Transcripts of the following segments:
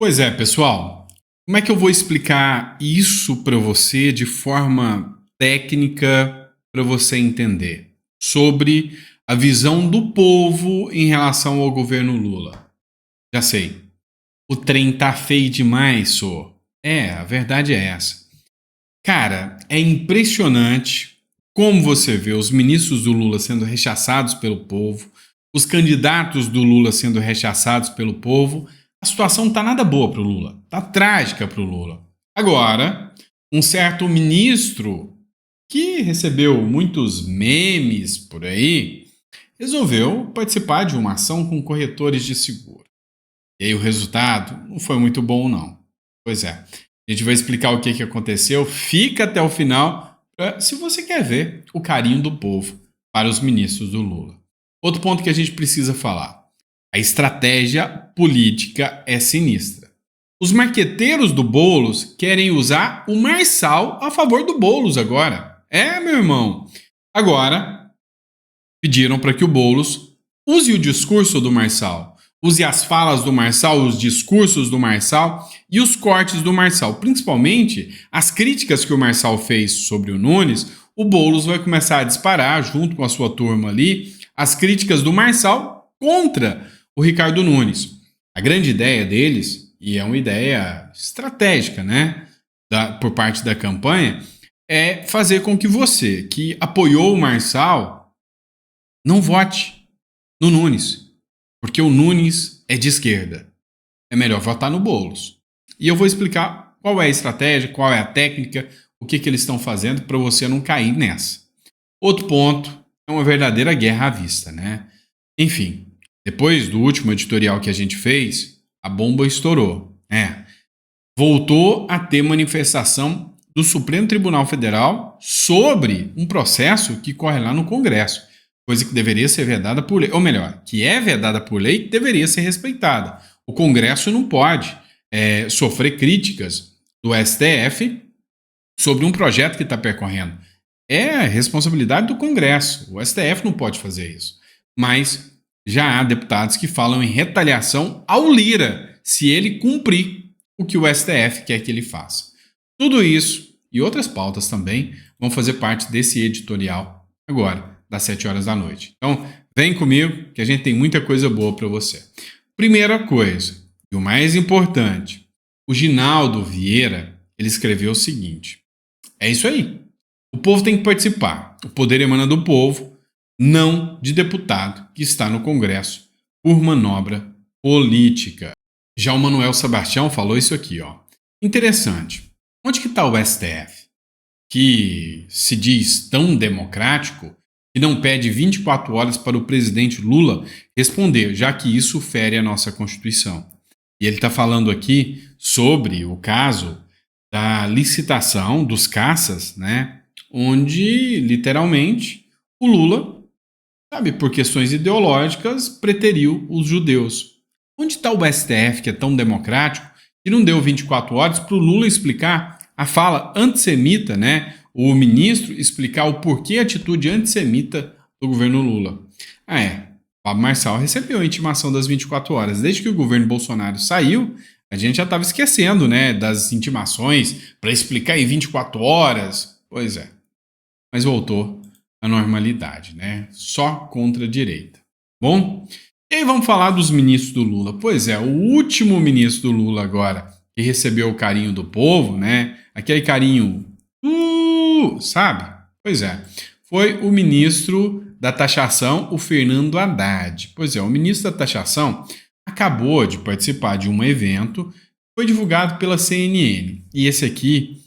Pois é, pessoal. Como é que eu vou explicar isso para você de forma técnica para você entender sobre a visão do povo em relação ao governo Lula? Já sei. O trem tá feio demais, sô. A verdade é essa. Cara, é impressionante como você vê os ministros do Lula sendo rechaçados pelo povo, os candidatos do Lula sendo rechaçados pelo povo. A situação não tá nada boa pro Lula. Tá trágica pro Lula. Agora, um certo ministro que recebeu muitos memes por aí, resolveu participar de uma ação com corretores de seguro. E aí o resultado não foi muito bom, não. Pois é. A gente vai explicar o que aconteceu. Fica até o final se você quer ver o carinho do povo para os ministros do Lula. Outro ponto que a gente precisa falar. A estratégia política é sinistra. Os marqueteiros do Boulos querem usar o Marçal a favor do Boulos agora. Meu irmão. Agora, pediram para que o Boulos use o discurso do Marçal. Use as falas do Marçal, os discursos do Marçal e os cortes do Marçal. Principalmente as críticas que o Marçal fez sobre o Nunes, o Boulos vai começar a disparar, junto com a sua turma ali, as críticas do Marçal contra o Ricardo Nunes. A grande ideia deles, e é uma ideia estratégica, né, por parte da campanha, é fazer com que você, que apoiou o Marçal, não vote no Nunes. Porque o Nunes é de esquerda. É melhor votar no Boulos. E eu vou explicar qual é a estratégia, qual é a técnica, o que eles estão fazendo para você não cair nessa. Outro ponto é uma verdadeira guerra à vista, né? Enfim, depois do último editorial que a gente fez, a bomba estourou. Voltou a ter manifestação do Supremo Tribunal Federal sobre um processo que corre lá no Congresso. Coisa que deveria ser vedada por lei, ou melhor, que é vedada por lei, deveria ser respeitada. O Congresso não pode sofrer críticas do STF sobre um projeto que está percorrendo. É responsabilidade do Congresso. O STF não pode fazer isso. Mas já há deputados que falam em retaliação ao Lira, se ele cumprir o que o STF quer que ele faça. Tudo isso e outras pautas também vão fazer parte desse editorial agora, das 7 horas da noite. Então, vem comigo que a gente tem muita coisa boa para você. Primeira coisa, e o mais importante, o Ginaldo Vieira, ele escreveu o seguinte: é isso aí. O povo tem que participar. O poder emana do povo, não de deputado que está no Congresso por manobra política. Já o Manuel Sebastião falou isso aqui, ó. Interessante. Onde que está o STF? Que se diz tão democrático e não pede 24 horas para o presidente Lula responder, já que isso fere a nossa Constituição. E ele está falando aqui sobre o caso da licitação dos caças, né, onde, literalmente, o Lula, sabe, por questões ideológicas, preteriu os judeus. Onde está o STF, que é tão democrático, que não deu 24 horas para o Lula explicar a fala antissemita, né, o ministro explicar o porquê a atitude antissemita do governo Lula. Pablo Marçal recebeu a intimação das 24 horas. Desde que o governo Bolsonaro saiu, a gente já estava esquecendo, né, das intimações para explicar em 24 horas. Pois é. Mas voltou à normalidade, né? Só contra a direita. Bom, e aí vamos falar dos ministros do Lula. Pois é, o último ministro do Lula agora que recebeu o carinho do povo, né? Aquele carinho, sabe? Pois é, foi o ministro da taxação, o Fernando Haddad. Pois é, o ministro da taxação acabou de participar de um evento que foi divulgado pela CNN. E esse aqui,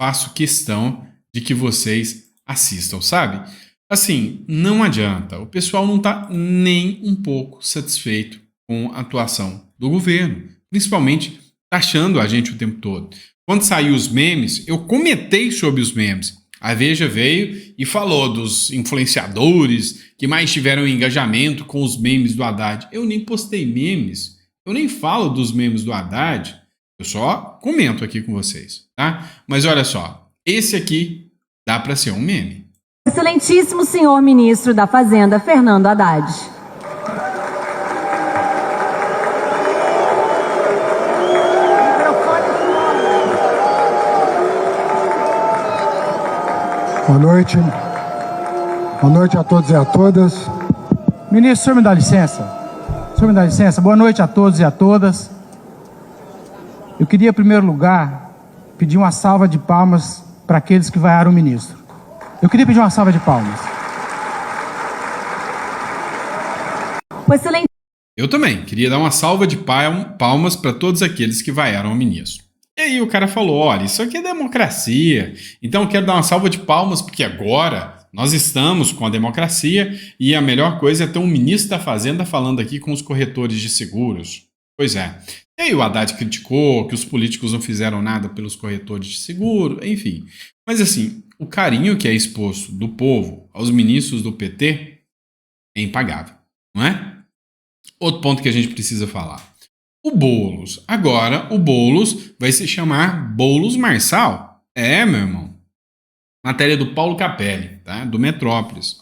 faço questão de que vocês assistam, sabe? Assim, não adianta. O pessoal não está nem um pouco satisfeito com a atuação do governo, principalmente taxando a gente o tempo todo. Quando saiu os memes, eu comentei sobre os memes. A Veja veio e falou dos influenciadores que mais tiveram engajamento com os memes do Haddad. Eu nem postei memes, eu nem falo dos memes do Haddad, eu só comento aqui com vocês, tá? Mas olha só, esse aqui dá para ser um meme. Excelentíssimo senhor ministro da Fazenda, Fernando Haddad. Boa noite. Boa noite a todos e a todas. Ministro, o senhor me dá licença? O senhor me dá licença? Boa noite a todos e a todas. Eu queria, em primeiro lugar, pedir uma salva de palmas para aqueles que vaiaram o ministro. Eu queria pedir uma salva de palmas. Excelente. Eu também queria dar uma salva de palmas para todos aqueles que vaiaram o ministro. E aí o cara falou, olha, isso aqui é democracia, então eu quero dar uma salva de palmas porque agora nós estamos com a democracia e a melhor coisa é ter um ministro da Fazenda falando aqui com os corretores de seguros. Pois é. E aí o Haddad criticou que os políticos não fizeram nada pelos corretores de seguro, enfim. Mas assim, o carinho que é exposto do povo aos ministros do PT é impagável, não é? Outro ponto que a gente precisa falar. O Boulos. Agora, o Boulos vai se chamar Boulos Marçal. É, meu irmão. Matéria do Paulo Capelli, tá? Do Metrópolis.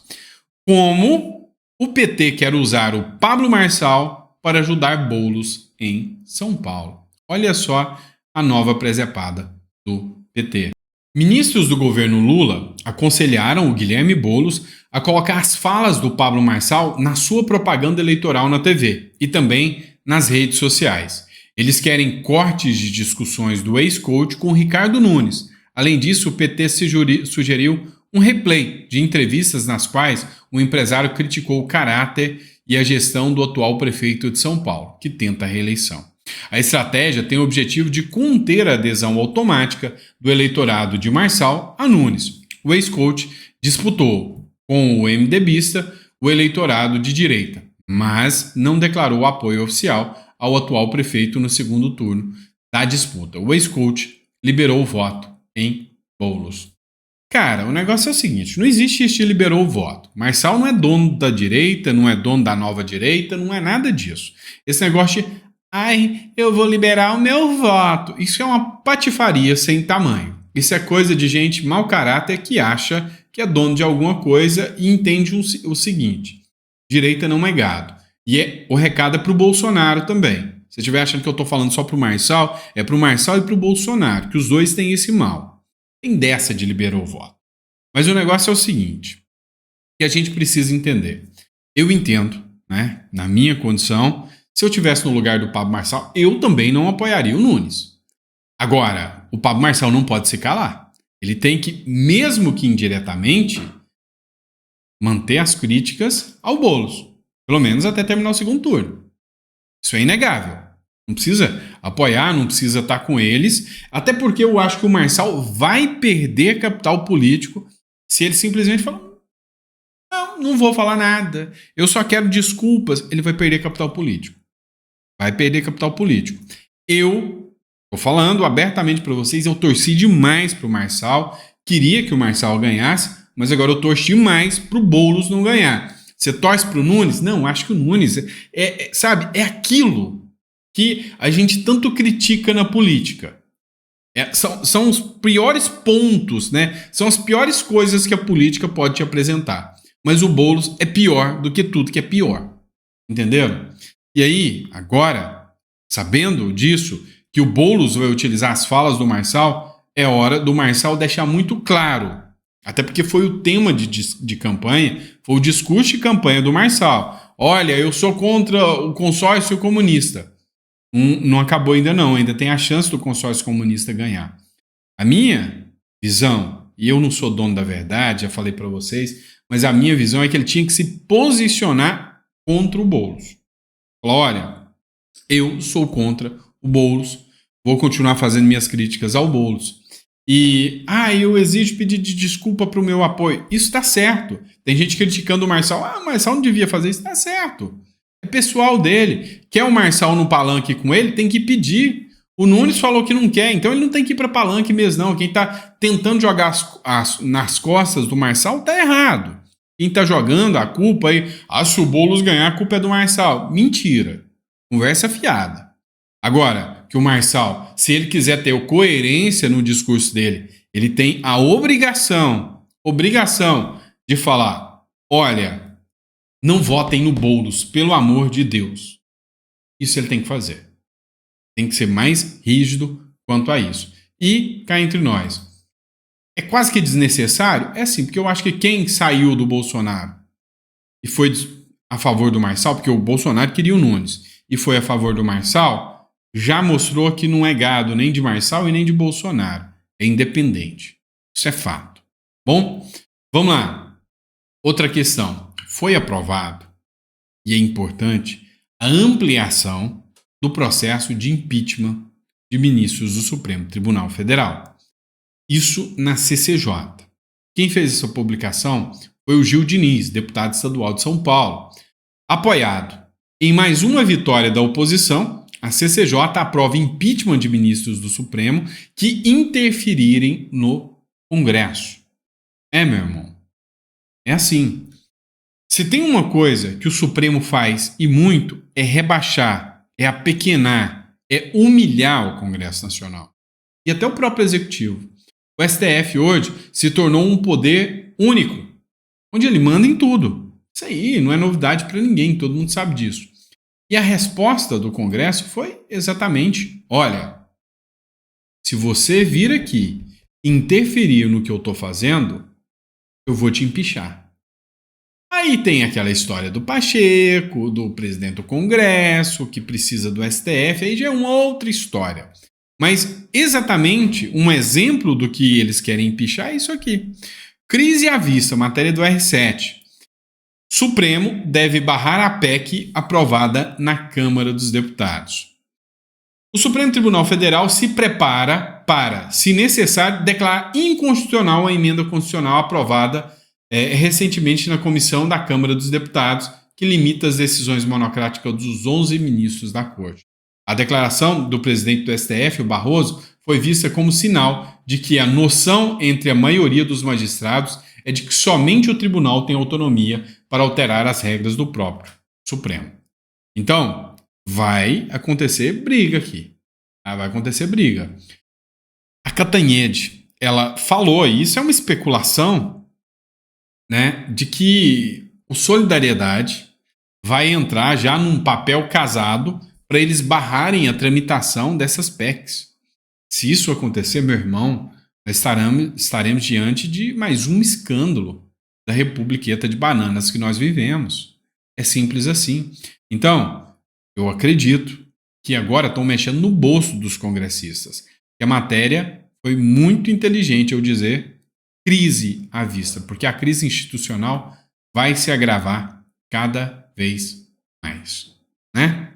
Como o PT quer usar o Pablo Marçal para ajudar Boulos em São Paulo. Olha só a nova presepada do PT. Ministros do governo Lula aconselharam o Guilherme Boulos a colocar as falas do Pablo Marçal na sua propaganda eleitoral na TV e também nas redes sociais. Eles querem cortes de discussões do ex-coach com Ricardo Nunes. Além disso, o PT sugeriu um replay de entrevistas nas quais o empresário criticou o caráter e a gestão do atual prefeito de São Paulo, que tenta a reeleição. A estratégia tem o objetivo de conter a adesão automática do eleitorado de Marçal a Nunes. O ex-coach disputou com o MDBista o eleitorado de direita, mas não declarou apoio oficial ao atual prefeito no segundo turno da disputa. O ex-coach liberou o voto em Boulos. Cara, o negócio é o seguinte, não existe este liberou o voto. Marçal não é dono da direita, não é dono da nova direita, não é nada disso. Esse negócio de, ai, eu vou liberar o meu voto. Isso é uma patifaria sem tamanho. Isso é coisa de gente mau caráter que acha que é dono de alguma coisa e entende o seguinte, direita não é gado. E o recado é pro Bolsonaro também. Se estiver achando que eu estou falando só pro Marçal, é pro Marçal e pro Bolsonaro, que os dois têm esse mal. Tem dessa de liberar o voto. Mas o negócio é o seguinte, que a gente precisa entender. Eu entendo, né, na minha condição, se eu estivesse no lugar do Pablo Marçal, eu também não apoiaria o Nunes. Agora, o Pablo Marçal não pode se calar. Ele tem que, mesmo que indiretamente, manter as críticas ao Boulos. Pelo menos até terminar o segundo turno. Isso é inegável. Não precisa apoiar, não precisa estar com eles, até porque eu acho que o Marçal vai perder capital político se ele simplesmente falar não vou falar nada, eu só quero desculpas, ele vai perder capital político. Vai perder capital político. Eu estou falando abertamente para vocês, eu torci demais para o Marçal, queria que o Marçal ganhasse, mas agora eu torci mais para o Boulos não ganhar. Você torce para o Nunes? Não, acho que o Nunes sabe, é aquilo que a gente tanto critica na política. São os piores pontos, né? São as piores coisas que a política pode te apresentar. Mas o Boulos é pior do que tudo que é pior. Entenderam? E aí, agora, sabendo disso, que o Boulos vai utilizar as falas do Marçal, é hora do Marçal deixar muito claro. Até porque foi o tema de campanha, foi o discurso de campanha do Marçal. Olha, eu sou contra o consórcio comunista. Não acabou ainda não, ainda tem a chance do consórcio comunista ganhar. A minha visão, e eu não sou dono da verdade, já falei para vocês, mas a minha visão é que ele tinha que se posicionar contra o Boulos. Falar, olha, eu sou contra o Boulos, vou continuar fazendo minhas críticas ao Boulos. E, eu exijo pedir de desculpa para o meu apoio. Isso está certo. Tem gente criticando o Marçal. O Marçal não devia fazer isso. Está certo. É pessoal dele. Quer o Marçal no palanque com ele? Tem que pedir. O Nunes falou que não quer, então ele não tem que ir para palanque mesmo, não. Quem está tentando jogar nas costas do Marçal está errado. Quem está jogando a culpa aí, se o Boulos ganhar, a culpa é do Marçal. Mentira. Conversa fiada. Agora, que o Marçal, se ele quiser ter coerência no discurso dele, ele tem a obrigação de falar, olha, não votem no Boulos, pelo amor de Deus. Isso ele tem que fazer. Tem que ser mais rígido quanto a isso. E, cá entre nós, É quase que desnecessário? É sim, porque eu acho que quem saiu do Bolsonaro e foi a favor do Marçal, porque o Bolsonaro queria o Nunes e foi a favor do Marçal, já mostrou que não é gado nem de Marçal e nem de Bolsonaro. É independente. Isso é fato. Bom, vamos lá. Outra questão. Foi aprovado, e é importante, a ampliação do processo de impeachment de ministros do Supremo Tribunal Federal. Isso na CCJ. Quem fez essa publicação foi o Gil Diniz, deputado estadual de São Paulo. Apoiado em mais uma vitória da oposição, a CCJ aprova impeachment de ministros do Supremo que interferirem no Congresso. Meu irmão, é assim. Se tem uma coisa que o Supremo faz e muito, é rebaixar, é apequenar, é humilhar o Congresso Nacional. E até o próprio Executivo. O STF hoje se tornou um poder único, onde ele manda em tudo. Isso aí não é novidade para ninguém, todo mundo sabe disso. E a resposta do Congresso foi exatamente: olha, se você vir aqui interferir no que eu estou fazendo, eu vou te empichar. Aí tem aquela história do Pacheco, do presidente do Congresso, que precisa do STF, aí já é uma outra história. Mas exatamente um exemplo do que eles querem empichar é isso aqui. Crise à vista, matéria do R7. Supremo deve barrar a PEC aprovada na Câmara dos Deputados. O Supremo Tribunal Federal se prepara para, se necessário, declarar inconstitucional a emenda constitucional aprovada recentemente na Comissão da Câmara dos Deputados, que limita as decisões monocráticas dos 11 ministros da Corte. A declaração do presidente do STF, o Barroso, foi vista como sinal de que a noção entre a maioria dos magistrados é de que somente o tribunal tem autonomia para alterar as regras do próprio Supremo. Então, vai acontecer briga aqui. Vai acontecer briga. A Catanhede, ela falou, e isso é uma especulação, né, de que o Solidariedade vai entrar já num papel casado para eles barrarem a tramitação dessas PECs. Se isso acontecer, meu irmão, nós estaremos diante de mais um escândalo da Republiqueta de Bananas que nós vivemos. É simples assim. Então, eu acredito que agora estão mexendo no bolso dos congressistas. Que a matéria foi muito inteligente, eu dizer, crise à vista, porque a crise institucional vai se agravar cada vez mais, né?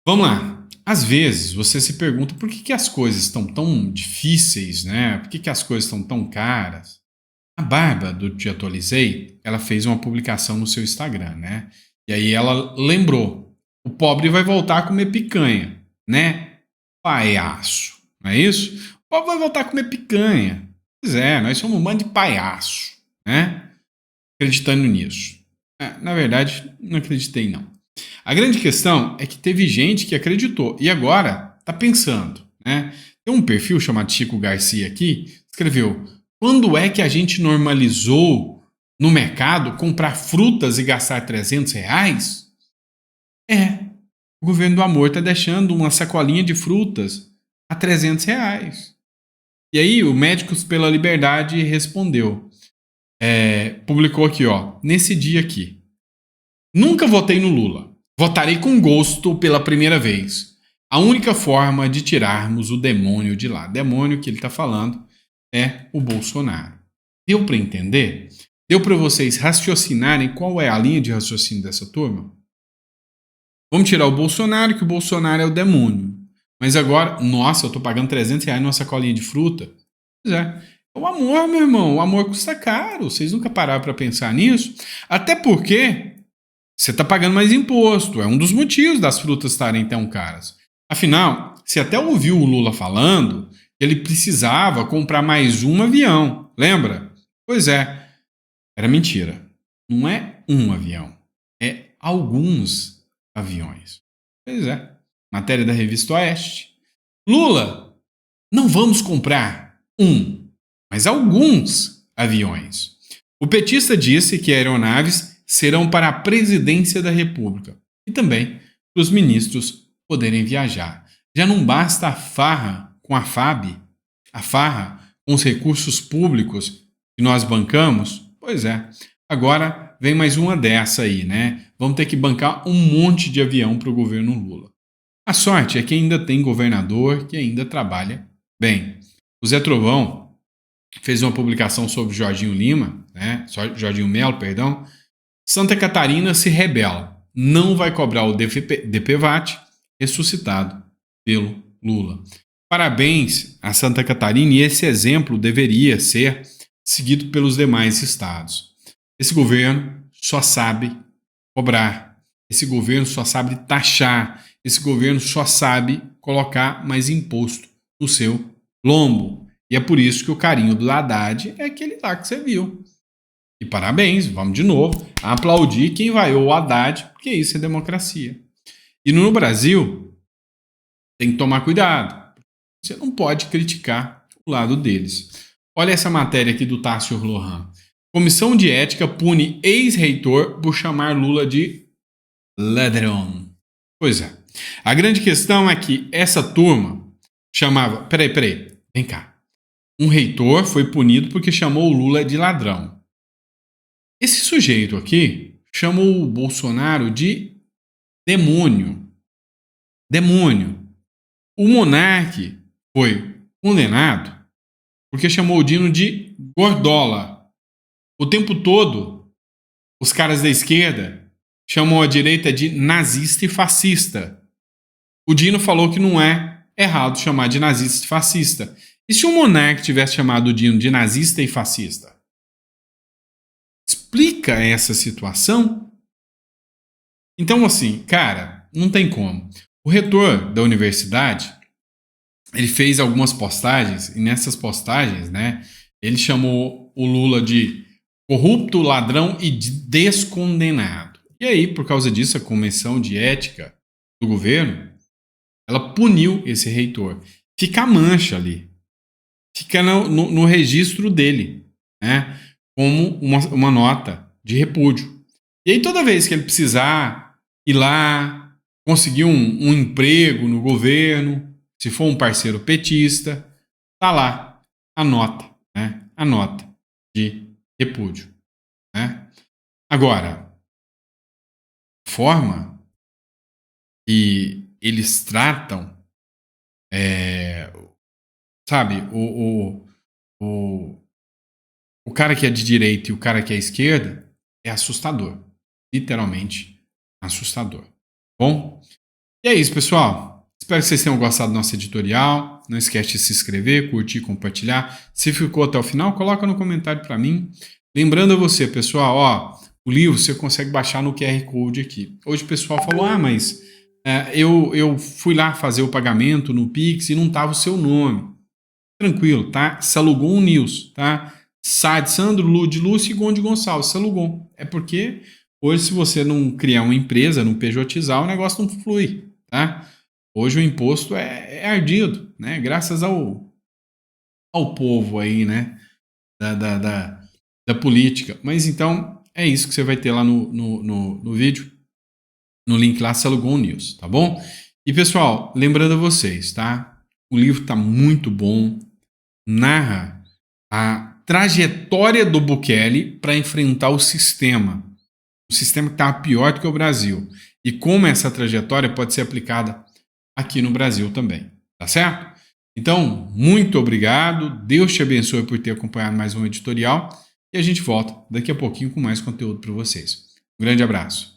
Vamos lá. Às vezes você se pergunta por que as coisas estão tão difíceis, né? Por que as coisas estão tão caras? A Bárbara, do Te Atualizei, ela fez uma publicação no seu Instagram, né? E aí ela lembrou: o pobre vai voltar a comer picanha, né? Palhaço, não é isso? O pobre vai voltar a comer picanha. Pois é, nós somos um bando de palhaço, né? Acreditando nisso. Na verdade, não acreditei não. A grande questão é que teve gente que acreditou e agora está pensando, né? Tem um perfil chamado Chico Garcia aqui, escreveu: quando é que a gente normalizou no mercado comprar frutas e gastar R$300? O governo do amor está deixando uma sacolinha de frutas a R$300. E aí o Médicos pela Liberdade respondeu, publicou aqui, ó, nesse dia aqui: nunca votei no Lula. Votarei com gosto pela primeira vez. A única forma de tirarmos o demônio de lá. Demônio que ele está falando é o Bolsonaro. Deu para entender? Deu para vocês raciocinarem qual é a linha de raciocínio dessa turma? Vamos tirar o Bolsonaro, que o Bolsonaro é o demônio. Mas agora, nossa, eu estou pagando R$300 numa sacolinha de fruta. Pois é. O amor, meu irmão, o amor custa caro. Vocês nunca pararam para pensar nisso? Até porque você está pagando mais imposto. É um dos motivos das frutas estarem tão caras. Afinal, você até ouviu o Lula falando que ele precisava comprar mais um avião. Lembra? Pois é. Era mentira. Não é um avião. É alguns aviões. Pois é. Matéria da Revista Oeste. Lula, não vamos comprar um, mas alguns aviões. O petista disse que aeronaves serão para a presidência da República e também para os ministros poderem viajar. Já não basta a farra com a FAB, a farra com os recursos públicos que nós bancamos? Pois é. Agora vem mais uma dessa aí, né? Vamos ter que bancar um monte de avião para o governo Lula. A sorte é que ainda tem governador que ainda trabalha bem. O Zé Trovão fez uma publicação sobre Jorginho Lima, né? Jorginho Melo, perdão. Santa Catarina se rebela. Não vai cobrar o DPVAT ressuscitado pelo Lula. Parabéns a Santa Catarina, e esse exemplo deveria ser seguido pelos demais estados. Esse governo só sabe cobrar. Esse governo só sabe taxar. Esse governo só sabe colocar mais imposto no seu lombo. E é por isso que o carinho do Haddad é aquele lá que você viu. E parabéns, vamos de novo aplaudir quem vaiou o Haddad, porque isso é democracia. E no Brasil, tem que tomar cuidado. Você não pode criticar o lado deles. Olha essa matéria aqui do Tássio Lohan. Comissão de Ética pune ex-reitor por chamar Lula de ladrão. Pois é. A grande questão é que essa turma chamava... Peraí. Vem cá. Um reitor foi punido porque chamou o Lula de ladrão. Esse sujeito aqui chamou o Bolsonaro de demônio. Demônio. O monarca foi condenado porque chamou o Dino de gordola. O tempo todo, os caras da esquerda chamam a direita de nazista e fascista. O Dino falou que não é errado chamar de nazista e fascista. E se o monarca tivesse chamado o Dino de nazista e fascista? Explica essa situação? Então, assim, cara, não tem como. O reitor da universidade, ele fez algumas postagens, e nessas postagens, né, ele chamou o Lula de corrupto, ladrão e descondenado. E aí, por causa disso, a Comissão de Ética do governo, ela puniu esse reitor. Fica a mancha ali. Fica no registro dele, né, como uma nota de repúdio. E aí, toda vez que ele precisar ir lá, conseguir um emprego no governo, se for um parceiro petista, tá lá a nota, né, a nota de repúdio, né? Agora, a forma que eles tratam, sabe, o cara que é de direita e o cara que é esquerda é assustador, literalmente assustador. Bom, e é isso, pessoal. Espero que vocês tenham gostado do nosso editorial. Não esquece de se inscrever, curtir, compartilhar. Se ficou até o final, coloca no comentário para mim. Lembrando a você, pessoal, ó, o livro você consegue baixar no QR Code aqui. Hoje o pessoal falou, mas eu fui lá fazer o pagamento no Pix e não tava o seu nome. Tranquilo, tá? Salugon News, tá? Sad, Sandro, Lud, Lúcio e Gonde Gonçalves, Salugon. É porque hoje, se você não criar uma empresa, não pejotizar, o negócio não flui, tá? Hoje o imposto é ardido, né? Graças ao povo aí, né? Da política. Mas então, é isso que você vai ter lá no vídeo, no link lá, Salugon News, tá bom? E pessoal, lembrando a vocês, tá? O livro tá muito bom, narra a trajetória do Bukele para enfrentar o sistema que tá pior do que o Brasil. E como essa trajetória pode ser aplicada aqui no Brasil também, tá certo? Então, muito obrigado, Deus te abençoe por ter acompanhado mais um editorial e a gente volta daqui a pouquinho com mais conteúdo para vocês. Um grande abraço.